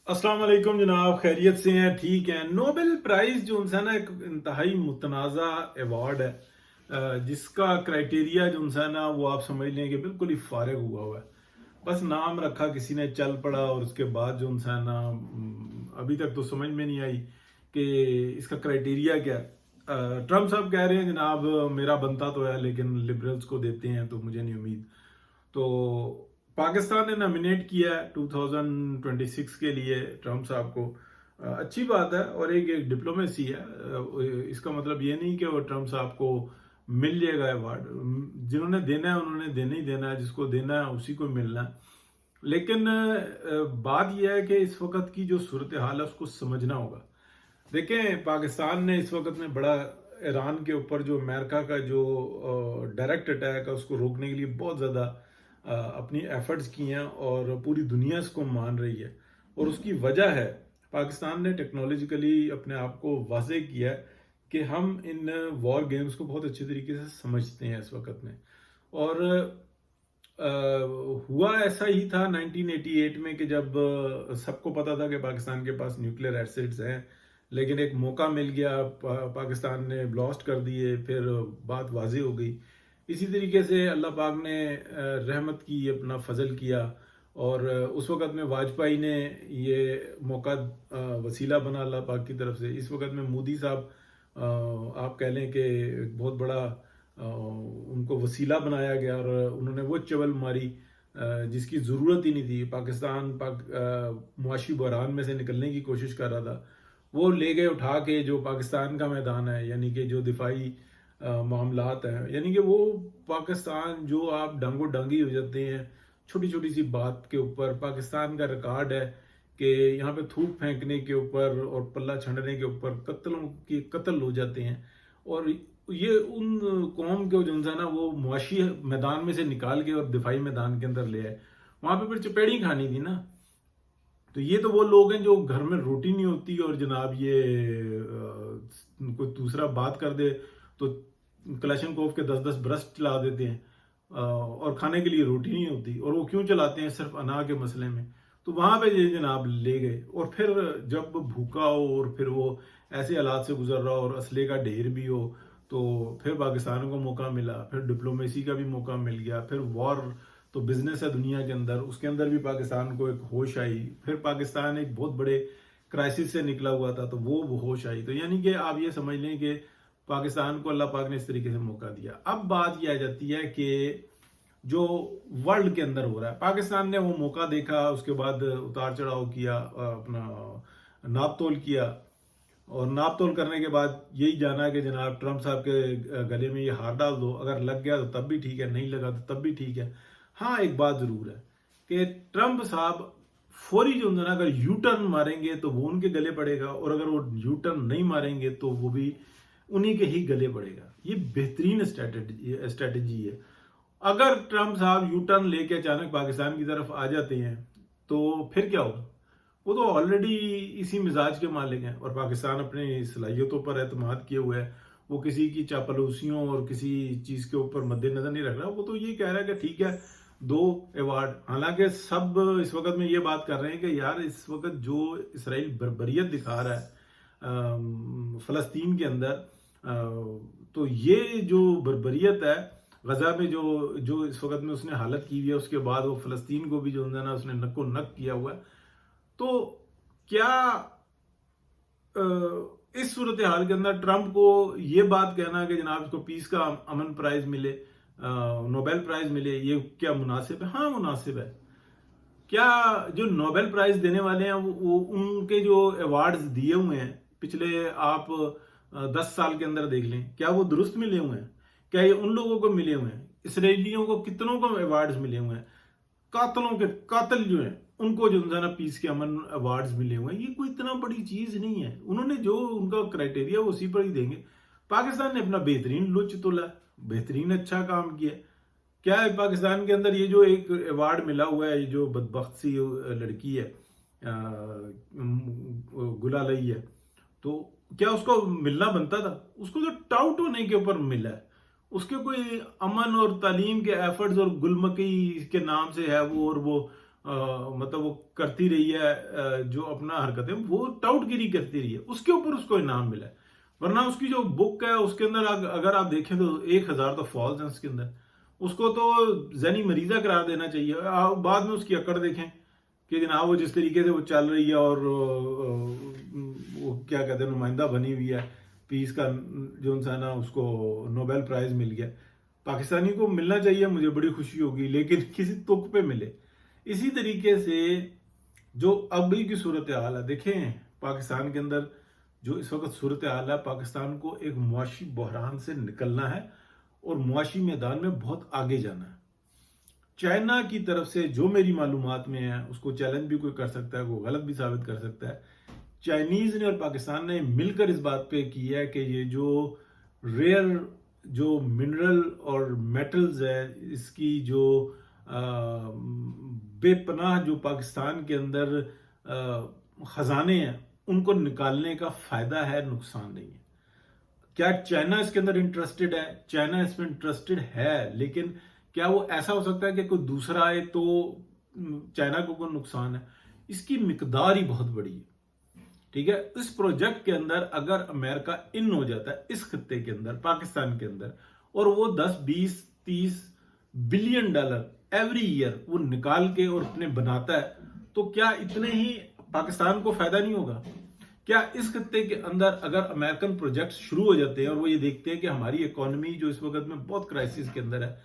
अस्सलाम वालेकुम जनाब, खैरियत से हैं? ठीक हैं। नोबेल प्राइज़ जो है ना, एक इंतहाई मुतनाज़ा अवार्ड है, जिसका क्राइटेरिया जो है ना, वो आप समझ लें कि बिल्कुल ही फारिग हुआ है। बस नाम रखा, किसी ने चल पड़ा, और उसके बाद जो है ना, अभी तक तो समझ में नहीं आई कि इसका क्राइटेरिया क्या है। ट्रम्प साहब कह रहे हैं जनाब, मेरा बनता तो है लेकिन लिबरल्स को देते हैं, तो मुझे नहीं उम्मीद। तो पाकिस्तान ने नॉमिनेट किया है 2026 के लिए ट्रम्प साहब को। अच्छी बात है, और एक डिप्लोमेसी है। इसका मतलब ये नहीं कि वो ट्रम्प साहब को मिल जाएगा अवार्ड। जिन्होंने देना है उन्होंने देना ही देना है, जिसको देना है उसी को मिलना है। लेकिन बात यह है कि इस वक्त की जो सूरत हाल है उसको समझना होगा। देखें, पाकिस्तान ने इस वक्त में बड़ा ईरान के ऊपर जो अमेरिका का जो डायरेक्ट अटैक है उसको रोकने के लिए बहुत ज़्यादा अपनी एफर्ट्स की हैं, और पूरी दुनिया इसको मान रही है। और उसकी वजह है, पाकिस्तान ने टेक्नोलॉजिकली अपने आप को वाज़ेह किया है कि हम इन वॉर गेम्स को बहुत अच्छे तरीके से समझते हैं इस वक्त में। और हुआ ऐसा ही था 1988 में कि जब सबको पता था कि पाकिस्तान के पास न्यूक्लियर एसिड्स हैं, लेकिन एक मौका मिल गया, पाकिस्तान ने ब्लास्ट कर दिए, फिर बात वाज़ेह हो गई। इसी तरीके से अल्लाह पाक ने रहमत की, अपना फजल किया, और उस वक़्त में वाजपेयी ने ये मौका वसीला बना अल्लाह पाक की तरफ से। इस वक़्त में मोदी साहब, आप कह लें कि एक बहुत बड़ा उनको वसीला बनाया गया, और उन्होंने वो चवल मारी जिसकी ज़रूरत ही नहीं थी। पाकिस्तान मुआशी बहरान में से निकलने की कोशिश कर रहा था, वो ले गए उठा के जो पाकिस्तान का मैदान है, यानी कि जो दिफाई मामलात हैं, यानी कि वो पाकिस्तान जो आप डांगो डांगी हो जाते हैं छोटी छोटी सी बात के ऊपर। पाकिस्तान का रिकॉर्ड है कि यहाँ पे थूक फेंकने के ऊपर और पल्ला छंडने के ऊपर कत्लों की कत्ल हो जाते हैं। और ये उन कौम को जो है ना, वो मुआशी मैदान में से निकाल के और दिफाई मैदान के अंदर ले आए। वहां पे फिर चपेड़ी खानी थी ना। तो ये तो वो लोग हैं जो घर में रोटी नहीं होती, और जनाब ये कोई दूसरा बात कर दे तो कलाशनकोव के 10-10 ब्रश चला देते हैं, और खाने के लिए रोटी नहीं होती, और वो क्यों चलाते हैं? सिर्फ अना के मसले में। तो वहां पे ये जनाब ले गए, और फिर जब भूखा हो और फिर वो ऐसे हालात से गुजर रहा हो और असले का ढेर भी हो, तो फिर पाकिस्तान को मौका मिला, फिर डिप्लोमेसी का भी मौका मिल गया, फिर वॉर तो बिजनेस है दुनिया के अंदर, उसके अंदर भी पाकिस्तान को एक होश आई। फिर पाकिस्तान एक बहुत बड़े क्राइसिस से निकला हुआ था, तो वो होश आई। तो यानी कि आप ये समझ लें कि पाकिस्तान को अल्लाह पाक ने इस तरीके से मौका दिया। अब बात यह आ जाती है कि जो वर्ल्ड के अंदर हो रहा है, पाकिस्तान ने वो मौका देखा, उसके बाद उतार चढ़ाव किया, अपना नाप तोल किया, और नाप तोल करने के बाद यही जाना कि जनाब ट्रम्प साहब के गले में ये हार डाल दो। अगर लग गया तो तब भी ठीक है, नहीं लगा तो तब भी ठीक है। हाँ, एक बात जरूर है कि ट्रम्प साहब फौरी जो है ना, अगर यू टर्न मारेंगे तो वो उनके गले पड़ेगा, और अगर वो यू टर्न नहीं मारेंगे तो वो भी उन्हीं के ही गले पड़ेगा। ये बेहतरीन स्ट्रेटेजी है। अगर ट्रम्प साहब यू टर्न लेके अचानक पाकिस्तान की तरफ आ जाते हैं तो फिर क्या होगा? वो तो ऑलरेडी इसी मिजाज के मालिक हैं, और पाकिस्तान अपनी सलाहियतों पर एतमाद किए हुए है। वो किसी की चापलूसियों और किसी चीज के ऊपर मद्देनजर नहीं रख रहा। वो तो ये कह रहा है कि ठीक है, दो अवार्ड। हालांकि सब इस वक्त में ये बात कर रहे हैं कि यार, इस वक्त जो इसराइल बर्बरियत दिखा रहा है फलस्तीन के अंदर, तो ये जो बर्बरियत है गजा में, जो जो इस वक्त में उसने हालत की हुई है, उसके बाद वो फलस्तीन को भी जो है ना, उसने नक्को नक किया हुआ है। तो क्या इस सूरत हाल के अंदर ट्रंप को ये बात कहना कि जनाब इसको पीस का अमन प्राइज मिले, नोबेल प्राइज मिले, ये क्या मुनासिब है? हाँ, मुनासिब है। क्या जो नोबेल प्राइज देने वाले हैं वो उनके जो अवार्ड्स दिए हुए हैं पिछले आप 10 साल के अंदर देख लें, क्या वो दुरुस्त मिले हुए हैं? क्या ये उन लोगों को मिले हुए हैं? इसराइलियों को कितनों को अवार्ड्स मिले हुए हैं? कातलों के कातिल जो हैं उनको जो है ना पीस के अमन अवार्ड्स मिले हुए हैं। ये कोई इतना बड़ी चीज नहीं है। उन्होंने जो उनका क्राइटेरिया उसी पर ही देंगे। पाकिस्तान ने अपना बेहतरीन लुच तोला, बेहतरीन अच्छा काम किया। क्या है पाकिस्तान के अंदर ये जो एक अवार्ड मिला हुआ है, ये जो बदबख्त सी लड़की है, गुलालई है, तो क्या उसको मिलना बनता था? उसको तो टाउट होने के ऊपर मिला है। उसके कोई अमन और तालीम के एफर्ट्स और गुलमकी के नाम से है वो, और वो मतलब वो करती रही है, जो अपना हरकतें वो टाउट गिरी करती रही है, उसके ऊपर उसको इनाम मिला है। वरना उसकी जो बुक है उसके अंदर अगर आप देखें तो 1,000 तो फॉल्स हैं उसके अंदर। उसको तो जहनी मरीजा करार देना चाहिए। बाद में उसकी अकड़ देखें कि जनाब वो जिस तरीके से वो चल रही है, और वो क्या कहते हैं नुमाइंदा बनी हुई है पीस का, जो इंसान है उसको नोबेल प्राइज मिल गया। पाकिस्तानी को मिलना चाहिए, मुझे बड़ी खुशी होगी, लेकिन किसी तुक पे मिले। इसी तरीके से जो अभी की सूरत हाल है, देखें पाकिस्तान के अंदर जो इस वक्त सूरत हाल है, पाकिस्तान को एक मुआशी बहरान से निकलना है और मुआशी मैदान में बहुत आगे जाना है। चाइना की तरफ से जो मेरी मालूमात में है, उसको चैलेंज भी कोई कर सकता है, वो गलत भी साबित कर सकता है। चाइनीज ने और पाकिस्तान ने मिलकर इस बात पे की है कि ये जो रेयर जो मिनरल और मेटल्स है, इसकी जो बेपनाह जो पाकिस्तान के अंदर खजाने हैं, उनको निकालने का फायदा है, नुकसान नहीं है। क्या चाइना इसके अंदर इंटरेस्टेड है? चाइना इसमें इंटरेस्टेड है, लेकिन क्या वो ऐसा हो सकता है कि कोई दूसरा आए तो चाइना को कोई नुकसान है? इसकी मिकदार ही बहुत बड़ी है। ठीक है, इस प्रोजेक्ट के अंदर अगर अमेरिका इन हो जाता है इस खत्ते के अंदर, पाकिस्तान के अंदर, और वो 10, 20, 30 बिलियन डॉलर एवरी ईयर वो निकाल के और अपने बनाता है, तो क्या इतने ही पाकिस्तान को फायदा नहीं होगा? क्या इस खत्ते के अंदर अगर अमेरिकन प्रोजेक्ट शुरू हो जाते हैं और वो ये देखते हैं कि हमारी इकोनॉमी जो इस वक्त में बहुत क्राइसिस के अंदर है,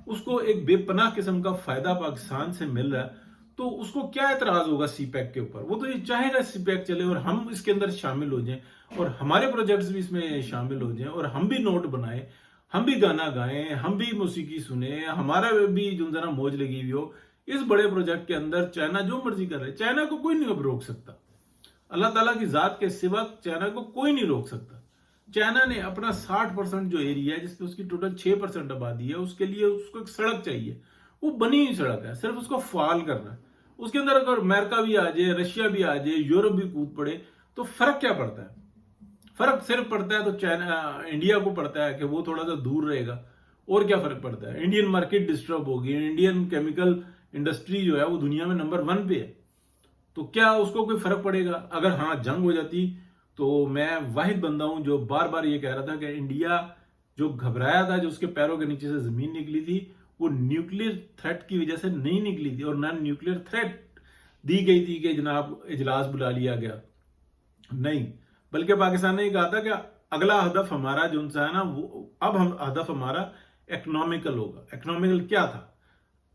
उसको एक बेपनाह किस्म का फायदा पाकिस्तान से मिल रहा है, तो उसको क्या एतराज होगा सीपैक के ऊपर? वो तो ये चाहेगा सीपैक चले और हम इसके अंदर शामिल हो जाएं और हमारे प्रोजेक्ट्स भी इसमें शामिल हो जाएं और हम भी नोट बनाएं, हम भी गाना गाएं, हम भी मौसीकी सुने, हमारा भी जो जरा मौज लगी हुई हो इस बड़े प्रोजेक्ट के अंदर। चाइना जो मर्जी कर रहे, चाइना को कोई नहीं अब रोक सकता। अल्लाह ताला की जात के सिवा चाइना को कोई नहीं रोक सकता। चाइना ने अपना 60% जो एरिया है, जिसपे उसकी टोटल 6% आबादी है, उसके लिए उसको एक सड़क चाहिए। वो बनी हुई सड़क है, सिर्फ उसको फाल करना है। उसके अंदर अगर अमेरिका भी आ जाए, रशिया भी आ जाए, यूरोप भी कूद पड़े, तो फर्क क्या पड़ता है? फर्क सिर्फ पड़ता है तो चाइना इंडिया को पड़ता है कि वो थोड़ा सा दूर रहेगा। और क्या फर्क पड़ता है? इंडियन मार्केट डिस्टर्ब होगी, इंडियन केमिकल इंडस्ट्री जो है वो दुनिया में नंबर 1 पे है, तो क्या उसको कोई फर्क पड़ेगा? अगर हाँ जंग हो जाती, तो मैं वाहिद बंदा हूं जो बार बार ये कह रहा था कि इंडिया जो घबराया था, जो उसके पैरों के नीचे से जमीन निकली थी, वो न्यूक्लियर थ्रेट की वजह से नहीं निकली थी, और ना न्यूक्लियर थ्रेट दी गई थी कि जनाब इजलास बुला लिया गया, नहीं। बल्कि पाकिस्तान ने कहा था कि अगला हदफ हमारा जो है ना, वो अब हम हदफ हमारा इकोनॉमिकल होगा। इकोनॉमिकल क्या था?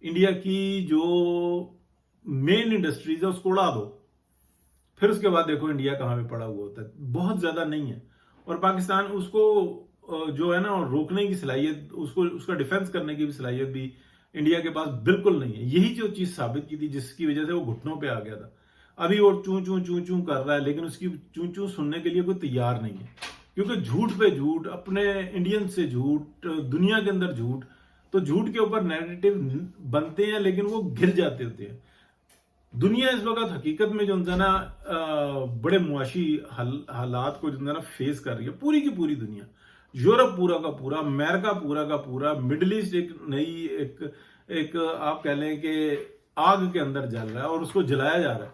इंडिया की जो मेन इंडस्ट्रीज है उसको उड़ा दो, फिर उसके बाद देखो इंडिया कहां पे पड़ा हुआ होता है। बहुत ज्यादा नहीं है, और पाकिस्तान उसको जो है ना रोकने की सलाहियत, उसको उसका डिफेंस करने की भी सलाहियत भी इंडिया के पास बिल्कुल नहीं है। यही जो चीज साबित की थी, जिसकी वजह से वो घुटनों पे आ गया था। अभी वो चू चू चू चू कर रहा है, लेकिन उसकी चू चू सुनने के लिए कोई तैयार नहीं है, क्योंकि झूठ पे झूठ, अपने इंडियन से झूठ, दुनिया के अंदर झूठ, तो झूठ के ऊपर नैरेटिव बनते हैं लेकिन वो गिर जाते होते हैं। दुनिया इस वक्त हकीकत में जो है ना बड़े मुआशी हालात को जो है ना फेस कर रही है, पूरी की पूरी दुनिया। यूरोप पूरा का पूरा, अमेरिका पूरा का पूरा, मिडल ईस्ट एक नई एक आप कह लें कि आग के अंदर जल रहा है और उसको जलाया जा रहा है।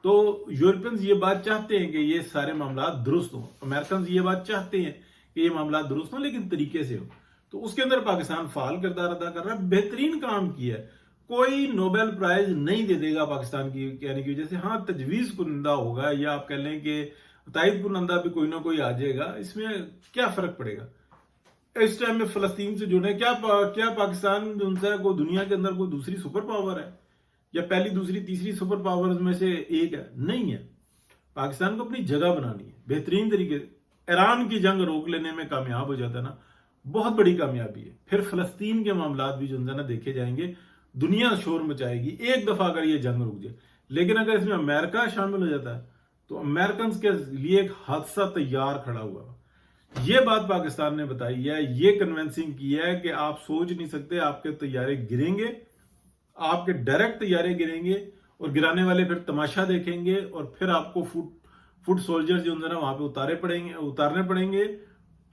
तो यूरोपियंस ये बात चाहते हैं कि ये सारे मामला दुरुस्त हों, अमेरिकन ये बात चाहते हैं कि ये मामला दुरुस्त हों, लेकिन तरीके से हो। तो उसके अंदर पाकिस्तान फाल किरदार अदा कर रहा है, बेहतरीन काम किया है। कोई नोबेल प्राइज नहीं दे देगा पाकिस्तान की कहने की वजह से। हाँ, तजवीज कुनंदा होगा, या आप कह लें कि ताइद कुनंदा भी कोई ना कोई आ जाएगा, इसमें क्या फर्क पड़ेगा? इस टाइम में फलस्तीन से जुड़े, क्या पाकिस्तान जो है को दुनिया के अंदर कोई दूसरी सुपर पावर है, या पहली दूसरी तीसरी सुपर पावर में से एक है? नहीं है। पाकिस्तान को अपनी जगह बनानी है बेहतरीन तरीके से। ईरान की जंग रोक लेने में कामयाब हो जाता है ना, बहुत बड़ी कामयाबी है। फिर फलस्तीन के मामला भी जो है ना देखे जाएंगे, दुनिया शोर मचाएगी एक दफा अगर ये जंग रुक जाए। लेकिन अगर इसमें अमेरिका शामिल हो जाता है, तो अमेरिकन के लिए एक हादसा तैयार खड़ा हुआ। ये बात पाकिस्तान ने बताई है, ये कन्विंसिंग की है कि आप सोच नहीं सकते, आपके तैयारे गिरेंगे, आपके डायरेक्ट तैयारे गिरेंगे, और गिराने वाले फिर तमाशा देखेंगे, और फिर आपको फुट सोल्जर जो है ना वहां पे उतारने पड़ेंगे।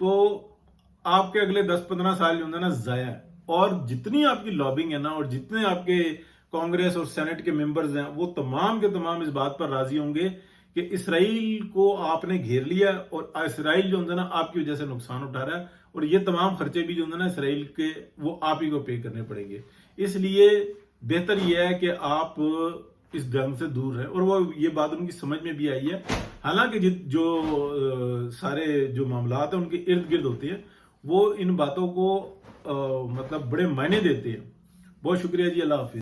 तो आपके अगले 10-15 साल जो है ना जाया है। और जितनी आपकी लॉबिंग है ना, और जितने आपके کانگریس اور سینٹ کے ممبرز ہیں وہ تمام کے تمام اس بات پر راضی ہوں گے کہ اسرائیل کو آپ نے گھیر لیا اور اسرائیل جو ہے نا آپ کی وجہ سے نقصان اٹھا رہا ہے، اور یہ تمام خرچے بھی جو ہے نا اسرائیل کے وہ آپ ہی کو پے کرنے پڑیں گے۔ اس لیے بہتر یہ ہے کہ آپ اس جنگ سے دور رہیں، اور وہ یہ بات ان کی سمجھ میں بھی آئی ہے۔ حالانکہ جو سارے جو معاملات ہیں ان کے ارد گرد ہوتے ہیں وہ ان باتوں کو مطلب بڑے معنی دیتے ہیں۔ بہت شکریہ جی، اللہ حافظ۔